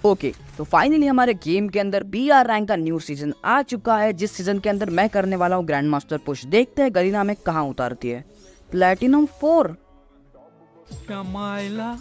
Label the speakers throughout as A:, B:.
A: Okay, तो finally हमारे game के अंदर BR रैंक का न्यू सीजन आ चुका है, जिस सीजन के अंदर मैं करने वाला हूँ ग्रैंड मास्टर पुश। देखते हैं गरीना में कहाँ उतारती है। प्लैटिनम 4
B: कमाइला,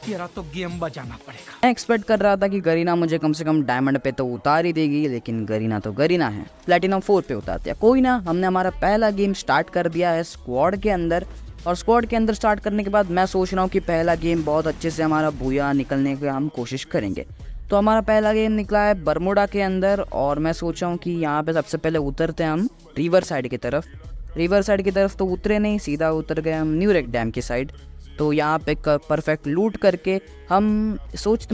B: तेरा तो गेम बजाना पड़ेगा।
A: मैं एक्सपेक्ट कर रहा था कि गरीना मुझे कम से कम डायमंड पे तो उतार ही देगी, लेकिन गरीना तो गरीना है, प्लैटिनम 4 पे उतारती है। कोई ना, हमने हमारा पहला गेम स्टार्ट कर दिया है स्क्वाड के अंदर। और स्क्वाड के अंदर स्टार्ट करने के बाद मैं सोच रहा हूँ कि पहला गेम बहुत अच्छे से हमारा बूया निकलने की हम कोशिश करेंगे। तो हमारा पहला गेम निकला है बरमोडा के अंदर, और मैं सोच रहा हूँ कि यहाँ पे सबसे पहले उतरते हैं हम रिवर साइड की तरफ। रिवर साइड की तरफ तो उतरे नहीं, सीधा उतर गए हम न्यू रेक डैम की साइड। तो यहाँ पे परफेक्ट लूट करके हम सोच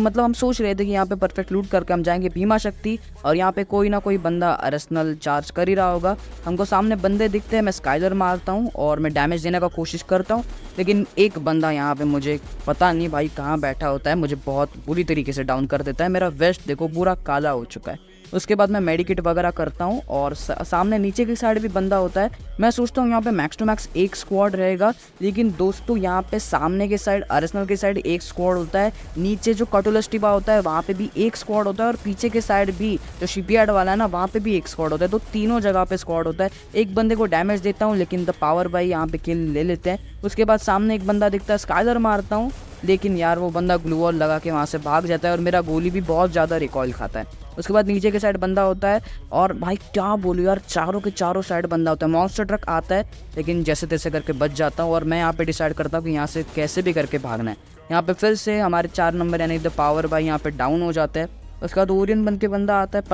A: रहे थे कि यहाँ पे परफेक्ट लूट करके हम जाएंगे भीमा शक्ति। और यहाँ पे कोई ना कोई बंदा अर्सेनल चार्ज कर ही रहा होगा। हमको सामने बंदे दिखते हैं, मैं स्काइलर मारता हूँ और मैं डैमेज देने का कोशिश करता हूँ, लेकिन एक बंदा यहाँ पे मुझे पता नहीं भाई कहाँ बैठा होता है, मुझे बहुत बुरी तरीके से डाउन कर देता है। मेरा वेस्ट देखो पूरा काला हो चुका है। उसके बाद मैं मेडिकेट वगैरह करता हूँ और सामने नीचे की साइड भी बंदा होता है। मैं सोचता हूँ यहाँ पे मैक्स टू मैक्स एक स्क्वाड रहेगा, लेकिन दोस्तों यहाँ पे सामने के साइड अर्सेनल के साइड एक स्क्वाड होता है, नीचे जो कटोलस्टिबा होता है वहाँ पे भी एक स्क्वाड होता है, और पीछे के साइड भी जो शिपयार्ड वाला है ना वहाँ पे भी एक स्क्वाड होता है। तो तीनों जगह पे स्क्वाड होता है। एक बंदे को डैमेज देता हूँ, लेकिन द पावर भाई यहाँ पे किल ले लेते हैं। उसके बाद सामने एक बंदा दिखता है, स्काइलर मारता हूँ, लेकिन यार वो बंदा ग्लू वॉल लगा के वहाँ से भाग जाता है और मेरा गोली भी बहुत ज़्यादा रिकॉइल खाता है। उसके बाद नीचे के साइड बंदा होता है, और भाई क्या बोलूँ यार, चारों के चारों साइड बंदा होता है। मॉन्स्टर ट्रक आता है, लेकिन जैसे तैसे करके बच जाता हूँ, और मैं यहाँ पे डिसाइड करता हूँ कि यहाँ से कैसे भी करके भागना है। यहाँ पे फिर से हमारे 4 नंबर यानी द पावर भाई यहाँ पे डाउन हो जाता है। उसके बाद ओरियन बन के बंदा आता है,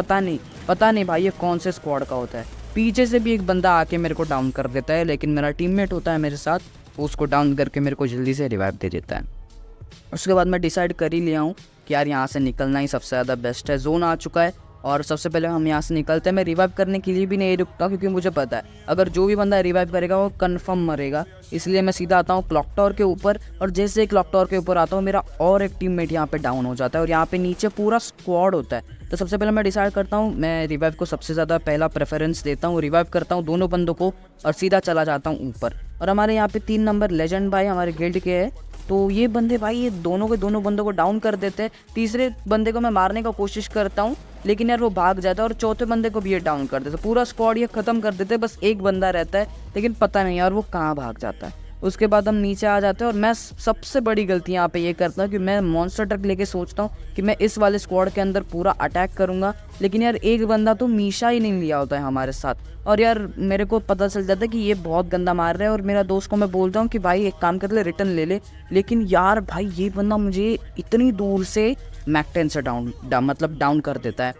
A: पता नहीं भाई ये कौन से स्क्वाड का होता है। पीछे से भी एक बंदा आके मेरे को डाउन कर देता है, लेकिन मेरा टीममेट होता है मेरे साथ, उसको डाउन करके मेरे को जल्दी से रिवाइव दे देता है। उसके बाद मैं डिसाइड कर ही लिया हूँ कि यार यहाँ से निकलना ही सबसे ज़्यादा बेस्ट है। जोन आ चुका है और सबसे पहले हम यहाँ से निकलते हैं। मैं रिवाइव करने के लिए भी नहीं रुकता, क्योंकि मुझे पता है अगर जो भी बंदा रिवाइव करेगा वो कंफर्म मरेगा। इसलिए मैं सीधा आता हूँ क्लॉक टावर के ऊपर, और जैसे ही क्लॉक टावर के ऊपर आता हूँ मेरा और एक टीममेट यहाँ पे डाउन हो जाता है, और यहाँ पे नीचे पूरा स्क्वाड होता है। तो सबसे पहले मैं डिसाइड करता हूँ, मैं रिवाइव को सबसे ज़्यादा पहला प्रेफरेंस देता हूँ, रिवाइव करता हूँ दोनों बंदों को और सीधा चला जाता हूँ ऊपर। और हमारे यहाँ पे 3 नंबर लेजेंड भाई हमारे गिल्ड के है, तो ये बंदे भाई ये दोनों के दोनों बंदों को डाउन कर देते हैं। तीसरे बंदे को मैं मारने का कोशिश करता हूँ, लेकिन यार वो भाग जाता है, और चौथे बंदे को भी ये डाउन कर देते। पूरा स्क्वाड ये ख़त्म कर देते, बस एक बंदा रहता है, लेकिन पता नहीं यार वो कहाँ भाग जाता है। उसके बाद हम नीचे आ जाते हैं, और मैं सबसे बड़ी गलती यहाँ पे ये करता हूँ कि मैं मॉन्स्टर ट्रक लेके सोचता हूँ कि मैं इस वाले स्क्वाड के अंदर पूरा अटैक करूँगा, लेकिन यार एक बंदा तो मीशा ही नहीं लिया होता है हमारे साथ। और यार मेरे को पता चल जाता है कि ये बहुत गंदा मार रहा है, और मेरा दोस्त को मैं बोलता हूँ कि भाई एक काम कर ले, रिटर्न ले ले, लेकिन यार भाई ये बंदा मुझे इतनी दूर से मैक 10 से डाउन कर देता है।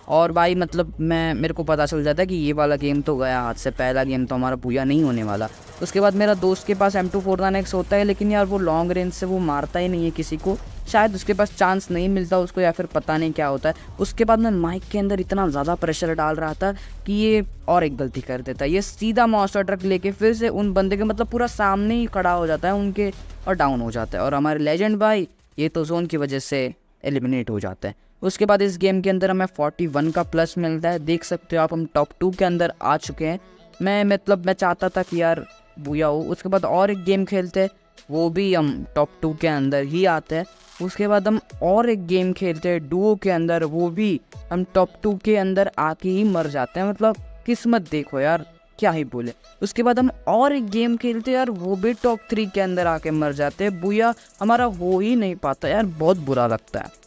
A: और भाई मेरे को पता चल जाता है कि ये वाला गेम तो गया हाथ से, पहला गेम तो हमारा पूरा नहीं होने वाला। उसके बाद मेरा दोस्त के पास M249X होता है, लेकिन यार वो लॉन्ग रेंज से वो मारता ही नहीं है किसी को, शायद उसके पास चांस नहीं मिलता उसको, या फिर पता नहीं क्या होता है। उसके बाद मैं माइक के अंदर इतना ज़्यादा प्रेशर डाल रहा था कि ये और एक गलती कर देता है। ये सीधा मॉन्स्टर ट्रक लेके फिर से उन बंदे के पूरा सामने ही खड़ा हो जाता है उनके, और डाउन हो जाता है। और हमारे लेजेंड भाई ये तो जोन की वजह से एलिमिनेट हो जाता है। उसके बाद इस गेम के अंदर हमें 41 का प्लस मिलता है, देख सकते हो आप, हम टॉप 2 के अंदर आ चुके हैं। मैं चाहता था कि यार बूया हो। उसके बाद और एक गेम खेलते हैं, वो भी हम टॉप 2 के अंदर ही आते हैं। उसके बाद हम और एक गेम खेलते हैं डुओ के अंदर, वो भी हम टॉप 2 के अंदर आके ही मर जाते हैं। किस्मत देखो यार, क्या ही बोले। उसके बाद हम और एक गेम खेलते हैं यार, वो भी टॉप 3 के अंदर आके मर जाते हैं। बूया हमारा हो ही नहीं पाता यार, बहुत बुरा लगता है।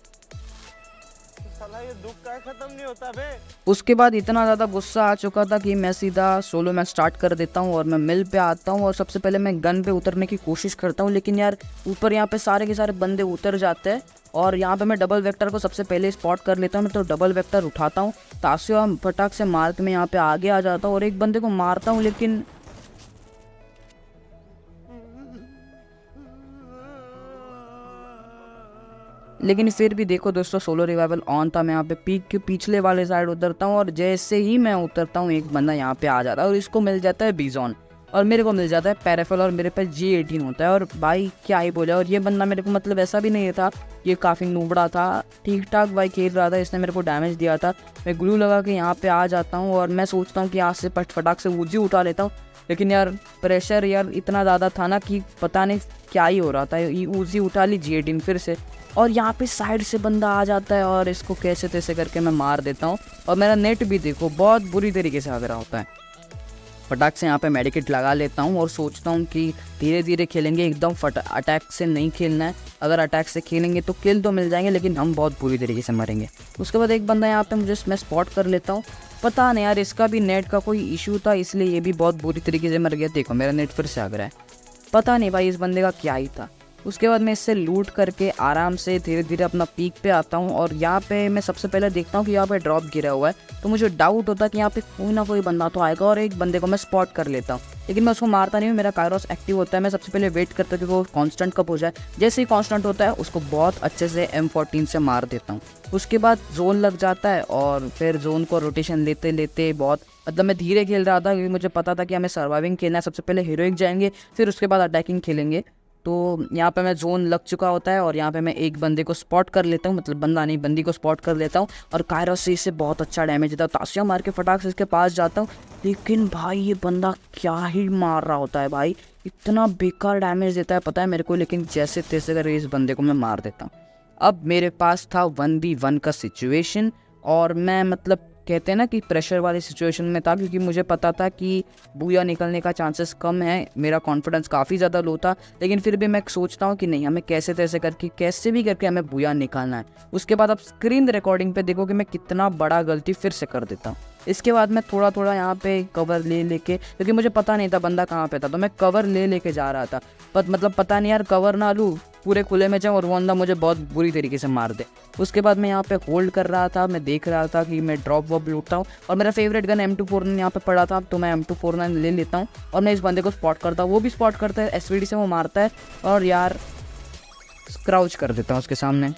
C: ये दुख का खत्म नहीं होता बे।
A: उसके बाद इतना ज़्यादा गुस्सा आ चुका था कि मैं सीधा सोलो मैच स्टार्ट कर देता हूँ, और मैं मिल पे आता हूँ, और सबसे पहले मैं गन पे उतरने की कोशिश करता हूँ, लेकिन यार ऊपर यहाँ पे सारे के सारे बंदे उतर जाते हैं। और यहाँ पे मैं डबल वेक्टर को सबसे पहले स्पॉट कर लेता हूँ, तो डबल वेक्टर उठाता हूँ, तासिया फटाक से मार के मैं यहाँ पे आगे आ जाता हूँ और एक बंदे को मारता हूँ, लेकिन फिर भी देखो दोस्तों, सोलो रिवाइवल ऑन था। मैं यहाँ पे पीक के पिछले वाले साइड उतरता हूँ, और जैसे ही मैं उतरता हूँ एक बंदा यहाँ पे आ जाता है, और इसको मिल जाता है बीजॉन, और मेरे को मिल जाता है पैराफल, और मेरे पास G18 होता है। और भाई क्या ही बोले, और ये बंदा मेरे को ऐसा भी नहीं था, ये काफ़ी नूबड़ा था, ठीक ठाक भाई खेल रहा था, इसने मेरे को डैमेज दिया था। मैं ग्लू लगा के यहाँ पे आ जाता हूँ, और मैं सोचता हूँ कि यहाँ से फटाक से ऊजी उठा लेता हूँ, लेकिन यार प्रेशर यार इतना ज़्यादा था ना कि पता नहीं क्या ही हो रहा था। यूजी उठा ली G18 फिर से, और यहाँ पे साइड से बंदा आ जाता है और इसको कैसे तैसे करके मैं मार देता हूँ। और मेरा नेट भी देखो बहुत बुरी तरीके से आग रहा होता है। फटाक से यहाँ पे मेडिकेट लगा लेता हूँ और सोचता हूँ कि धीरे धीरे खेलेंगे, एकदम अटैक से नहीं खेलना है। अगर अटैक से खेलेंगे तो किल तो मिल जाएंगे, लेकिन हम बहुत बुरी तरीके से मरेंगे। उसके बाद एक बंदा यहाँ पे मैं स्पॉट कर लेता हूँ। पता नहीं यार इसका भी नेट का कोई इशू था, इसलिए ये भी बहुत बुरी तरीके से मर गया। देखो मेरा नेट फिर से आ रहा है, पता नहीं भाई इस बंदे का क्या ही था। उसके बाद मैं इससे लूट करके आराम से धीरे धीरे अपना पीक पे आता हूँ, और यहाँ पे मैं सबसे पहले देखता हूँ कि यहाँ पे ड्रॉप गिरा हुआ है। तो मुझे डाउट होता है कि यहाँ पे कोई ना कोई बंदा तो आएगा, और एक बंदे को मैं स्पॉट कर लेता हूँ, लेकिन मैं उसको मारता नहीं हूँ। मेरा कायरोस एक्टिव होता है, मैं सबसे पहले वेट करता हूँ कि वो कांस्टेंट कब हो जाए। जैसे ही कांस्टेंट होता है उसको बहुत अच्छे से M14 से मार देता हूँ। उसके बाद जोन लग जाता है, और फिर जोन को रोटेशन लेते लेते बहुत मतलब मैं धीरे खेल रहा था, क्योंकि मुझे पता था कि हमें सर्वाइविंग खेलना है। सबसे पहले हीरोइक जाएंगे, फिर उसके बाद अटैकिंग खेलेंगे। तो यहाँ पे मैं जोन लग चुका होता है, और यहाँ पे मैं एक बंदे को स्पॉट कर लेता हूँ, मतलब बंदा नहीं बंदी को स्पॉट कर लेता हूँ, और कायरोस से इससे बहुत अच्छा डैमेज देता हूँ। तासिया मार के फटाक से इसके पास जाता हूँ, लेकिन भाई ये बंदा क्या ही मार रहा होता है भाई, इतना बेकार डैमेज देता है पता है मेरे को। लेकिन जैसे तैसे करके इस बंदे को मैं मार देता हूँ। अब मेरे पास था 1v1 का सिचुएशन, और मैं मतलब कहते हैं ना कि प्रेशर वाली सिचुएशन में था, क्योंकि मुझे पता था कि बूया निकलने का चांसेस कम है। मेरा कॉन्फिडेंस काफ़ी ज़्यादा लो था, लेकिन फिर भी मैं सोचता हूँ कि नहीं, हमें कैसे तैसे करके कैसे भी करके हमें बूया निकालना है। उसके बाद आप स्क्रीन रिकॉर्डिंग पे देखो कि मैं कितना बड़ा गलती फिर से कर देता हूँ। इसके बाद मैं थोड़ा थोड़ा यहाँ पे कवर ले लेके, क्योंकि मुझे पता नहीं था बंदा कहाँ पे था, तो मैं कवर ले लेके जा रहा था। मतलब पता नहीं यार कवर ना लूँ, पूरे खुले में जाऊँ और वो बंदा मुझे बहुत बुरी तरीके से मार दे। उसके बाद मैं यहाँ पे होल्ड कर रहा था, मैं देख रहा था कि मैं ड्रॉप वॉप लूटता हूँ, और मेरा फेवरेट गन M249 यहाँ पे पड़ा था, तो मैं M249 ले लेता हूँ और मैं इस बंदे को स्पॉट करता हूँ। वो भी स्पॉट करता है, SVD से वो मारता है, और यार क्राउच कर देता हूँ उसके सामने।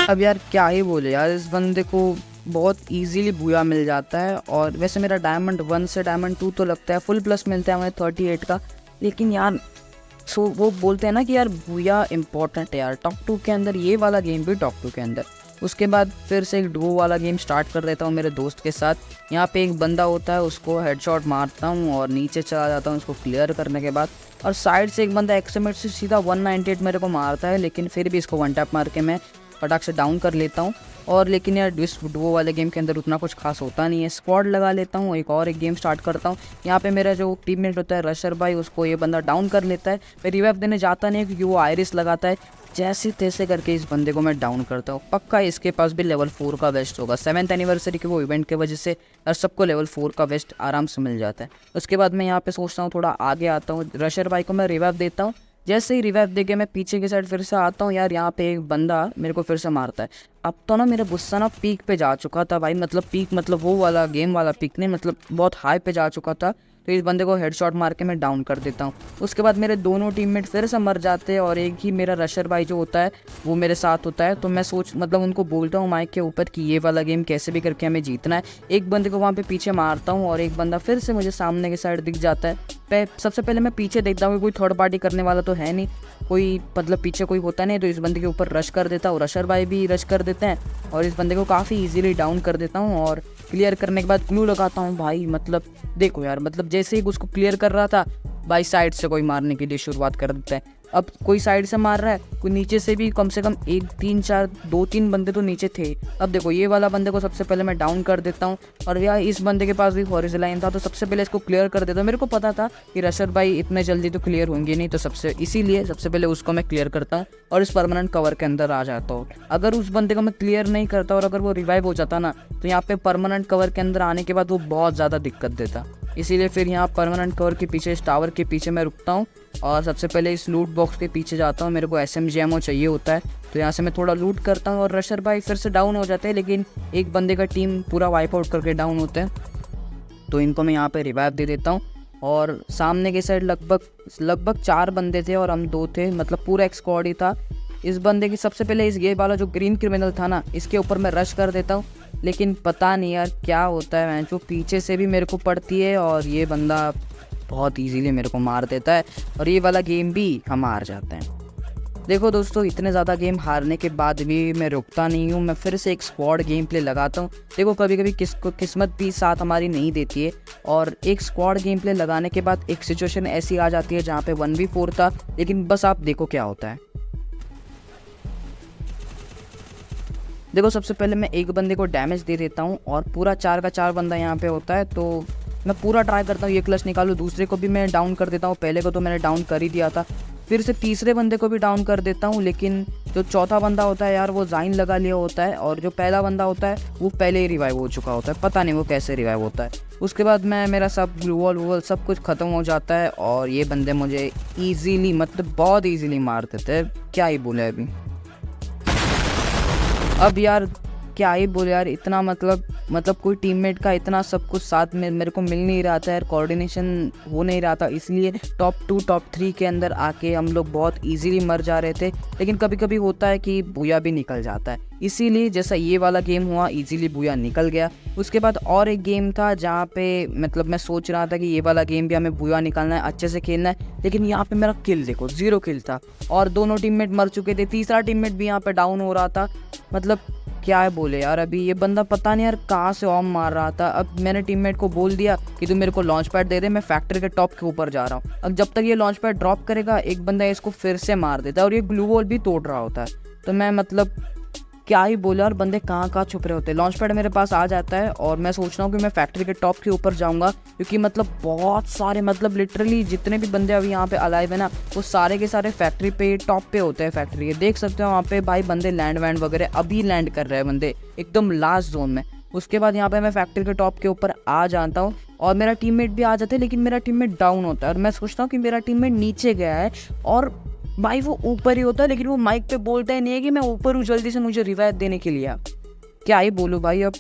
A: अब यार क्या ही बोले यार, इस बंदे को बहुत इजीली बूया मिल जाता है। और वैसे मेरा डायमंड 1 से डायमंड 2 तो लगता है, फुल प्लस मिलता है हमें 38 का। लेकिन यार वो बोलते हैं ना कि यार बूया इंपॉर्टेंट है यार, टॉक 2 के अंदर, ये वाला गेम भी टॉक 2 के अंदर। उसके बाद फिर से एक डुओ वाला गेम स्टार्ट कर देता हूँ मेरे दोस्त के साथ। यहाँ पे एक बंदा होता है, उसको हेडशॉट मारता हूँ और नीचे चला जाता हूँ उसको क्लियर करने के बाद। और साइड से एक बंदा एक्समेट से सीधा 198 मेरे को मारता है, लेकिन फिर भी इसको 1 टैप मार के मैं फटाक से डाउन कर लेता हूँ। और लेकिन यार इस डुओ वाले गेम के अंदर उतना कुछ खास होता नहीं है। स्क्वाड लगा लेता हूँ, एक गेम स्टार्ट करता हूँ। यहाँ पे मेरा जो टीममेट होता है रशर भाई, उसको ये बंदा डाउन कर लेता है। मैं रिवाइव देने जाता नहीं क्योंकि वो आयरिस लगाता है। जैसे तैसे करके इस बंदे को मैं डाउन करता हूँ। पक्का इसके पास भी लेवल 4 का वेस्ट होगा। 7th एनिवर्सरी के वो इवेंट के वजह से हर सबको लेवल 4 का वेस्ट आराम से मिल जाता है। उसके बाद मैं यहाँ पे सोचता हूँ थोड़ा आगे आता हूँ, रशर भाई को मैं रिवाइव देता हूँ। जैसे ही रिवाइव देके मैं पीछे की साइड फिर से आता हूँ, यार यहाँ पे एक बंदा मेरे को फिर से मारता है। अब तो ना मेरा गुस्सा ना पीक पे जा चुका था भाई, मतलब पीक मतलब वो वाला गेम वाला पीक नहीं, मतलब बहुत हाई पे जा चुका था। तो इस बंदे को हेडशॉट मार के मैं डाउन कर देता हूँ। उसके बाद मेरे दोनों टीममेट फिर से मर जाते हैं, और एक ही मेरा रशर भाई जो होता है वो मेरे साथ होता है। तो मैं मतलब उनको बोलता हूँ माइक के ऊपर कि ये वाला गेम कैसे भी करके हमें जीतना है। एक बंदे को वहाँ पे पीछे मारता हूँ, और एक बंदा फिर से मुझे सामने की साइड दिख जाता है। सबसे पहले मैं पीछे देखता हूँ कोई थर्ड पार्टी करने वाला तो है नहीं, कोई मतलब पीछे कोई होता नहीं, तो इस बंदे के ऊपर रश कर देता हूँ। रशर भाई भी रश कर देते हैं, और इस बंदे को काफ़ी इजीली डाउन कर देता हूँ। और क्लियर करने के बाद ग्लू लगाता हूँ भाई। मतलब देखो यार, मतलब जैसे ही उसको क्लियर कर रहा था भाई, साइड से कोई मारने के लिए शुरुआत कर देता है। अब कोई साइड से मार रहा है, कोई नीचे से भी, कम से कम 2-3 बंदे तो नीचे थे। अब देखो ये वाला बंदे को सबसे पहले मैं डाउन कर देता हूँ, और यार इस बंदे के पास भी हॉरिजॉन्टल लाइन था, तो सबसे पहले इसको क्लियर कर देता हूँ। मेरे को पता था कि रशर भाई इतने जल्दी तो क्लियर होंगे नहीं, तो इसीलिए सबसे पहले उसको मैं क्लियर करता हूँ और इस परमानेंट कवर के अंदर आ जाता हूँ। अगर उस बंदे को मैं क्लियर नहीं करता और अगर वो रिवाइव हो जाता ना, तो यहाँ पे परमानेंट कवर के अंदर आने के बाद वो बहुत ज़्यादा दिक्कत देता। इसीलिए फिर यहाँ परमानेंट कवर के पीछे, इस टावर के पीछे मैं रुकता हूँ, और सबसे पहले इस लूट बॉक्स के पीछे जाता हूँ। मेरे को SMG एमो चाहिए होता है, तो यहाँ से मैं थोड़ा लूट करता हूँ, और रशर भाई फिर से डाउन हो जाते हैं, लेकिन एक बंदे का टीम पूरा वाइप आउट करके डाउन होते हैं। तो इनको मैं यहाँ पे रिवाइव दे देता हूँ, और सामने की साइड लगभग 4 बंदे थे और हम 2 थे, मतलब पूरा एक स्क्वाड ही था। इस बंदे की सबसे पहले इस ये वाला जो ग्रीन क्रिमिनल था ना, इसके ऊपर मैं रश कर देता हूँ, लेकिन पता नहीं यार क्या होता है, जो पीछे से भी मेरे को पड़ती है, और ये बंदा बहुत इजीली मेरे को मार देता है, और ये वाला गेम भी हम हार जाते हैं। देखो दोस्तों, इतने ज़्यादा गेम हारने के बाद भी मैं रुकता नहीं हूँ, मैं फिर से एक स्क्वाड गेम प्ले लगाता हूँ। देखो कभी कभी किस्मत भी साथ हमारी नहीं देती है, और एक स्क्वाड गेम प्ले लगाने के बाद एक सिचुएशन ऐसी आ जाती है जहाँ पे 1v4 था, लेकिन बस आप देखो क्या होता है। देखो सबसे पहले मैं एक बंदे को डैमेज दे देता हूँ और पूरा 4 का 4 बंदा यहाँ पे होता है, तो मैं पूरा ट्राई करता हूँ ये क्लच निकालूँ। दूसरे को भी मैं डाउन कर देता हूँ, पहले को तो मैंने डाउन कर ही दिया था। फिर से तीसरे बंदे को भी डाउन कर देता हूँ, लेकिन जो चौथा बंदा होता है यार वो जाइन लगा लिया होता है, और जो पहला बंदा होता है वो पहले ही रिवाइव हो चुका होता है, पता नहीं वो कैसे रिवाइव होता है। उसके बाद मेरा सब ग्लू वॉल सब कुछ ख़त्म हो जाता है, और ये बंदे मुझे ईजीली मतलब बहुत ईजीली मार देते हैं, क्या ही बोले अभी। अब यार क्या ही बोले यार, इतना मतलब कोई टीममेट का इतना सब कुछ साथ में मेरे को मिल नहीं रहा था यार, कोऑर्डिनेशन हो नहीं रहा था, इसलिए टॉप 2 टॉप 3 के अंदर आके हम लोग बहुत इजीली मर जा रहे थे। लेकिन कभी कभी होता है कि बुया भी निकल जाता है, इसीलिए जैसा ये वाला गेम हुआ इजीली बुया निकल गया। उसके बाद और एक गेम था जहाँ पे मतलब मैं सोच रहा था कि ये वाला गेम भी हमें बुया निकालना है, अच्छे से खेलना है, लेकिन यहाँ पे मेरा किल देखो 0 किल था, और दोनों टीममेट मर चुके थे, तीसरा टीममेट भी यहाँ पे डाउन हो रहा था। मतलब क्या है बोले यार, अभी ये बंदा पता नहीं यार कहाँ से ऑम मार रहा था। अब मैंने टीममेट को बोल दिया कि तू मेरे को लॉन्च पैड दे दे, मैं फैक्ट्री के टॉप के ऊपर जा रहा हूँ। अब जब तक ये लॉन्च पैड ड्रॉप करेगा एक बंदा इसको फिर से मार देता है, और ये ग्लू वॉल भी तोड़ रहा होता है। तो मैं मतलब क्या ही बोला, और बंदे कहाँ कहाँ छुप रहे होते हैं। लॉन्च पैड मेरे पास आ जाता है और मैं सोच रहा हूँ कि मैं फैक्ट्री के टॉप के ऊपर जाऊँगा, क्योंकि मतलब बहुत सारे मतलब लिटरली जितने भी बंदे अभी यहाँ पे अलाइव है ना, वो सारे के सारे फैक्ट्री पे टॉप पे होते हैं। फैक्ट्री देख सकते हो वहाँ पे भाई बंदे लैंड वैंड वगैरह अभी लैंड कर रहे हैं बंदे एकदम लास्ट जोन में। उसके बाद यहाँ पे मैं फैक्ट्री के टॉप के ऊपर आ जाता हूँ, और मेरा टीममेट भी आ जाता है, लेकिन मेरा टीममेट डाउन होता है, और मैं सोचता हूँ कि मेरा टीममेट नीचे गया है, और भाई वो ऊपर ही होता है, लेकिन वो माइक पे बोलता ही नहीं है कि मैं ऊपर हूँ, जल्दी से मुझे रिवाइव देने के लिए। क्या ही बोलूँ भाई अब,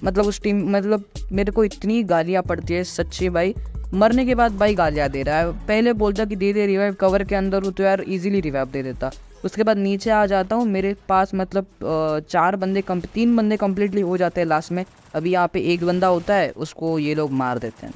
A: मतलब उस टीम मतलब मेरे को इतनी गालियाँ पड़ती है सच्ची भाई, मरने के बाद भाई गालियाँ दे रहा है। पहले बोलता कि दे दे रिवाइव, कवर के अंदर हूँ तो यार इजीली रिवाइव दे देता। उसके बाद नीचे आ जाता हूँ, मेरे पास मतलब 3 बंदे कम्प्लीटली हो जाते हैं लास्ट में। अभी यहाँ पे एक बंदा होता है, उसको ये लोग मार देते हैं।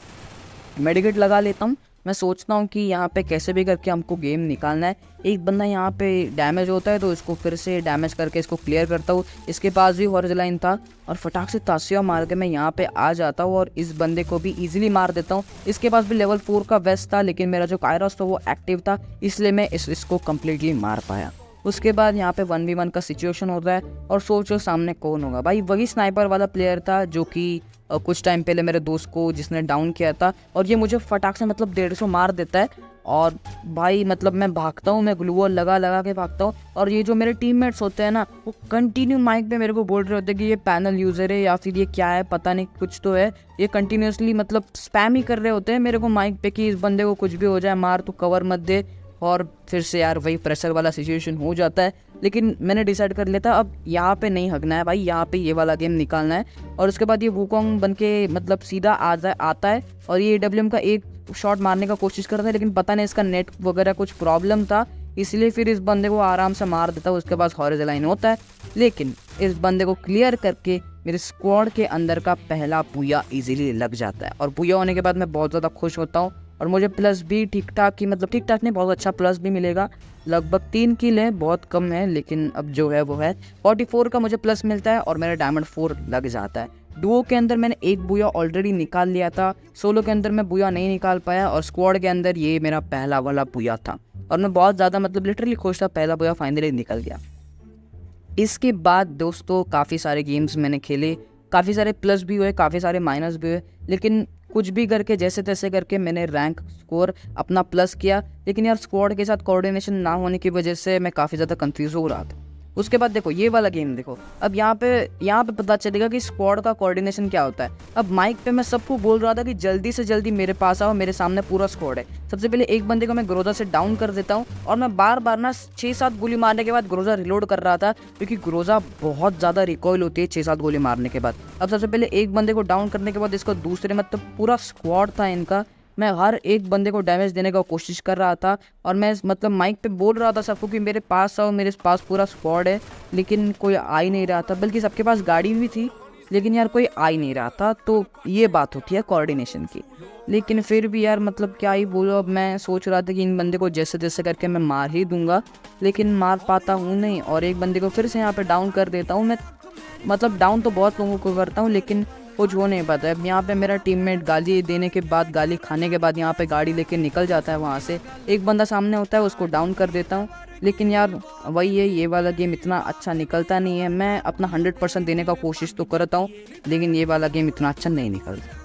A: मेडिकेट लगा लेता हूँ, मैं सोचता हूँ कि यहाँ पे कैसे भी करके हमको गेम निकालना है। एक बंदा यहाँ पे डैमेज होता है, तो इसको फिर से डैमेज करके इसको क्लियर करता हूँ। इसके पास भी हॉरिज़ॉन्टल था, और फटाक से तासिया मार के मैं यहाँ पे आ जाता हूँ और इस बंदे को भी इजीली मार देता हूँ। इसके पास भी लेवल 4 का वेस्ट था, लेकिन मेरा जो कायरस था वो एक्टिव था, इसलिए मैं इसको कम्प्लीटली मार पाया। उसके बाद यहाँ पे 1v1 का सिचुएशन होता है, और सोचो सामने कौन होगा भाई, वही स्नाइपर वाला प्लेयर था जो कि कुछ टाइम पहले मेरे दोस्त को जिसने डाउन किया था, और ये मुझे फटाक से मतलब 150 मार देता है। और भाई मतलब मैं भागता हूँ, मैं ग्लू वॉल लगा के भागता हूँ, और ये जो मेरे टीममेट्स होते हैं ना, वो कंटिन्यू माइक पे मेरे को बोल रहे होते हैं कि ये पैनल यूज़र है या फिर ये क्या है पता नहीं, कुछ तो है। ये कंटिन्यूसली मतलब स्पैम ही कर रहे होते हैं मेरे को माइक पे कि इस बंदे को कुछ भी हो जाए मार, तो कवर मत दे। और फिर से यार वही प्रेशर वाला सिचुएशन हो जाता है, लेकिन मैंने डिसाइड कर लिया था अब यहाँ पे नहीं हगना है भाई, यहाँ पे ये वाला गेम निकालना है। और उसके बाद ये वुकोंग बन के मतलब सीधा आता है, और ये AWM का एक शॉट मारने का कोशिश करता है, लेकिन पता नहीं इसका नेट वगैरह कुछ प्रॉब्लम था, इसलिए फिर इस बंदे को आराम से मार देता है। उसके बाद हॉरिज़ॉन्टल होता है, लेकिन इस बंदे को क्लियर करके मेरे स्क्वाड के अंदर का पहला बुया इजीली लग जाता है। और बुया होने के बाद मैं बहुत ज़्यादा खुश होता हूँ, और मुझे प्लस भी ठीक ठाक ही मतलब ठीक ठाक नहीं, बहुत अच्छा प्लस भी मिलेगा। लगभग 3 किल है, बहुत कम है, लेकिन अब जो है वो है 44 का मुझे प्लस मिलता है, और मेरा डायमंड 4 लग जाता है। डुओ के अंदर मैंने एक बुया ऑलरेडी निकाल लिया था, सोलो के अंदर मैं बुया नहीं निकाल पाया, और स्क्वाड के अंदर ये मेरा पहला वाला बुया था, और मैं बहुत ज़्यादा मतलब लिटरली खुश था, पहला बुया फाइनली निकल गया। इसके बाद दोस्तों काफ़ी सारे गेम्स मैंने खेले, काफ़ी सारे प्लस भी हुए, काफ़ी सारे माइनस भी हुए, लेकिन कुछ भी करके जैसे तैसे करके मैंने रैंक स्कोर अपना प्लस किया। लेकिन यार स्क्वाड के साथ कोऑर्डिनेशन ना होने की वजह से मैं काफ़ी ज़्यादा कंफ्यूज हो रहा था। उसके बाद देखो ये वाला गेम देखो, अब यहाँ पे पता चलेगा कि स्क्वाड का कोऑर्डिनेशन क्या होता है। अब माइक पे मैं सबको बोल रहा था कि जल्दी से जल्दी मेरे पास आओ, मेरे सामने पूरा स्क्वाड है। सबसे पहले एक बंदे को मैं ग्रोजा से डाउन कर देता हूँ, और मैं बार बार ना 6-7 गोली मारने के बाद ग्रोजा रिलोड कर रहा था, क्योंकि ग्रोजा बहुत ज़्यादा रिकॉइल होती है 6-7 गोली मारने के बाद। अब सबसे पहले एक बंदे को डाउन करने के बाद इसको दूसरे मतलब पूरा स्क्वाड था इनका, मैं हर एक बंदे को डैमेज देने का कोशिश कर रहा था, और मैं मतलब माइक पे बोल रहा था सबको कि मेरे पास आओ, मेरे पास पूरा स्क्वाड है, लेकिन कोई आ ही नहीं रहा था। बल्कि सबके पास गाड़ी भी थी, लेकिन यार कोई आ ही नहीं रहा था। तो ये बात होती है कोऑर्डिनेशन की। लेकिन फिर भी यार मतलब क्या ही बोलो, अब मैं सोच रहा था कि इन बंदे को जैसे तैसे करके मैं मार ही दूंगा, लेकिन मार पाता हूँ नहीं और एक बंदे को फिर से यहाँ पे डाउन कर देता हूँ मैं। मतलब डाउन तो बहुत लोगों को करता हूँ लेकिन कुछ हो नहीं पाता है। अब यहाँ पे मेरा टीममेट गाली देने के बाद, गाली खाने के बाद यहाँ पे गाड़ी लेके निकल जाता है वहाँ से। एक बंदा सामने होता है, उसको डाउन कर देता हूँ। लेकिन यार वही है, ये वाला गेम इतना अच्छा निकलता नहीं है। मैं अपना 100% देने का कोशिश तो करता हूँ लेकिन ये वाला गेम इतना अच्छा नहीं निकलता।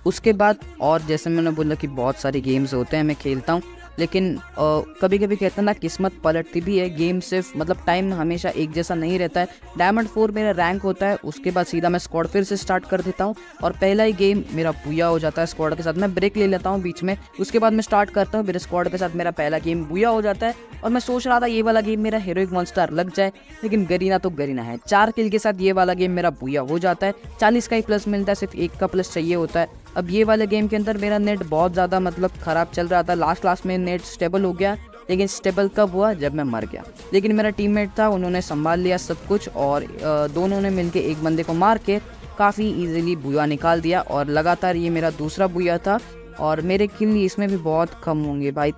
A: उसके बाद और जैसे मैंने बोला कि बहुत सारे गेम्स होते हैं मैं खेलता हूँ, लेकिन कभी कभी कहते हैं ना किस्मत पलटती भी है। गेम सिर्फ मतलब टाइम हमेशा एक जैसा नहीं रहता है। डायमंड 4 मेरा रैंक होता है, उसके बाद सीधा मैं स्क्वाड फिर से स्टार्ट कर देता हूँ और पहला ही गेम मेरा बुया हो जाता है स्क्वाड के साथ। मैं ब्रेक ले लेता हूँ बीच में, उसके बाद मैं स्टार्ट करता हूँ, मेरे स्क्वाड के साथ मेरा पहला गेम बुया हो जाता है। और मैं सोच रहा था ये वाला गेम मेरा हीरोइक 1 स्टार लग जाए, लेकिन गरीना तो गरीना है। 4 किल के साथ ये वाला गेम मेरा बुया हो जाता है। 40 का ही प्लस मिलता है, सिर्फ 1 का प्लस चाहिए होता है। अब ये वाले गेम के अंदर मेरा नेट बहुत ज़्यादा मतलब ख़राब चल रहा था। लास्ट में नेट स्टेबल हो गया, लेकिन स्टेबल कब हुआ, जब मैं मर गया। लेकिन मेरा टीममेट था, उन्होंने संभाल लिया सब कुछ और दोनों ने मिलके एक बंदे को मार के काफ़ी इजीली बुया निकाल दिया। और लगातार ये मेरा दूसरा बुया था और मेरे किल इसमें भी बहुत कम होंगे भाई,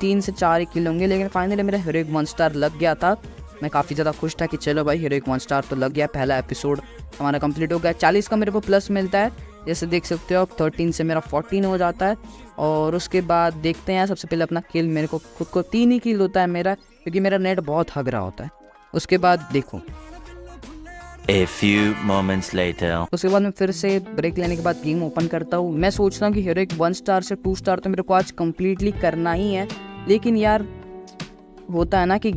A: 3 से 4 ही किल होंगे। लेकिन फाइनली मेरा हीरोइक 1 स्टार लग गया था। मैं काफ़ी ज़्यादा खुश था कि चलो भाई हीरोइक 1 स्टार तो लग गया, पहला एपिसोड हमारा कंप्लीट हो गया। 40 का मेरे को प्लस मिलता है, जैसे देख सकते हो। अब 13 से मेरा 14 हो जाता है। और उसके बाद देखते हैं, सबसे पहले अपना किल, मेरे को खुद को 3 ही किल होता है मेरा, क्योंकि मेरा नेट बहुत हग रहा होता है। उसके बाद देखो
D: A few moments later.
A: उसके बाद मैं फिर से ब्रेक लेने के बाद गेम ओपन करता हूँ। मैं सोचता हूँ कि हीरोइक 1 स्टार से 2 स्टार तो मेरे को आज कम्प्लीटली करना ही है, लेकिन यार होता है ना कि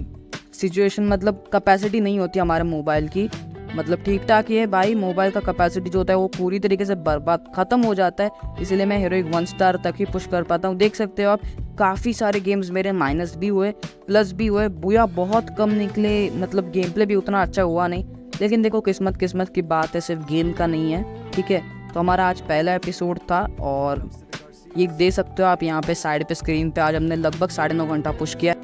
A: सिचुएशन मतलब कैपेसिटी नहीं होती हमारे मोबाइल की। मतलब ठीक ठाक ही है भाई, मोबाइल का कैपेसिटी जो होता है वो पूरी तरीके से बर्बाद ख़त्म हो जाता है, इसलिए मैं हीरोइक 1 स्टार तक ही पुश कर पाता हूँ। देख सकते हो आप, काफ़ी सारे गेम्स मेरे माइनस भी हुए, प्लस भी हुए, बुया बहुत कम निकले, मतलब गेम प्ले भी उतना अच्छा हुआ नहीं। लेकिन देखो किस्मत की बात है, सिर्फ गेम का नहीं है, ठीक है। तो हमारा आज पहला एपिसोड था और ये दे सकते हो आप यहाँ पे साइड पे स्क्रीन पे। आज हमने लगभग 9.5 घंटा पुश किया।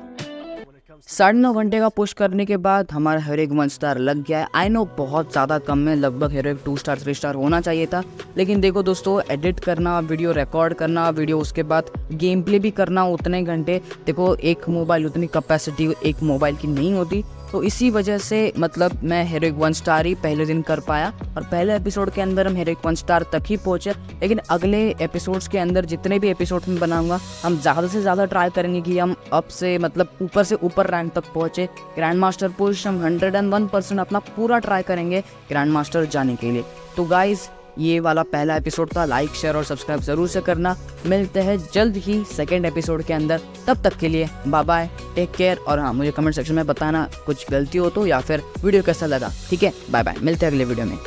A: 9.5 घंटे का पुश करने के बाद हमारा हीरोइक 1 स्टार लग गया है। आई नो बहुत ज़्यादा कम है, लगभग हीरोइक 2 स्टार 3 स्टार होना चाहिए था। लेकिन देखो दोस्तों, एडिट करना, वीडियो रिकॉर्ड करना, वीडियो उसके बाद गेम प्ले भी करना उतने घंटे, देखो एक मोबाइल उतनी कैपेसिटी एक मोबाइल की नहीं होती। तो इसी वजह से मतलब मैं हीरोइक 1 स्टार ही पहले दिन कर पाया और पहले एपिसोड के अंदर हम हीरोइक 1 स्टार तक ही पहुँचे। लेकिन अगले एपिसोड्स के अंदर जितने भी एपिसोड में बनाऊंगा, हम ज़्यादा से ज़्यादा ट्राई करेंगे कि हम अप से मतलब ऊपर से ऊपर रैंक तक पहुँचे। ग्रैंड मास्टर पुश हम 101% अपना पूरा ट्राई करेंगे ग्रैंड मास्टर जाने के लिए। तो गाइज़ ये वाला पहला एपिसोड था, लाइक शेयर और सब्सक्राइब ज़रूर से करना। मिलते हैं जल्द ही सेकंड एपिसोड के अंदर, तब तक के लिए बाय बाय, टेक केयर। और हाँ, मुझे कमेंट सेक्शन में बताना कुछ गलती हो तो या फिर वीडियो कैसा लगा, ठीक है। बाय बाय, मिलते हैं अगले वीडियो में।